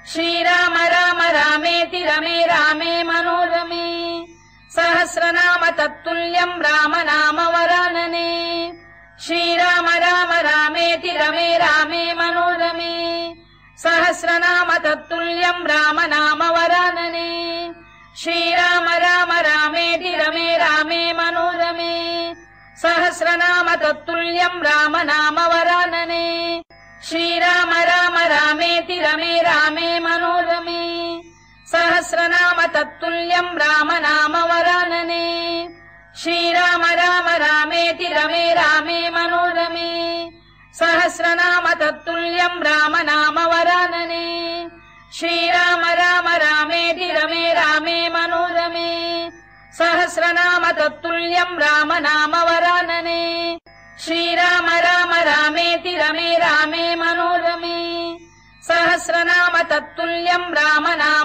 श्रीराम राम रामेति रमे रामे मनोरमे सहस्रनाम तत्तुल्यम् राम नाम वरानने श्रीराम राम रामेति रमे रामे मनोरमे सहस्रनाम तत्तुल्यम् राम नाम वरानने श्रीराम राम रामेति रमे रामे मनोरमे सहस्रनाम तत्तुल्यम् राम नाम वरानने श्रीराम राम रामेति रमे रामे मनोरमे सहस्रनाम तत्तुल्यम् राम नाम वरानने श्रीराम राम रामेति रमे रामे मनोरमे सहस्रनाम तत्तुल्यम् राम नाम वरानने श्रीराम राम रामेति रमे रामे मनोरमे सहस्रनाम तत्तुल्यम् राम नाम वरानने श्रीराम राम रामेति रमे रामे मनोरमे सहस्रनाम तत्तुल्यम् राम नाम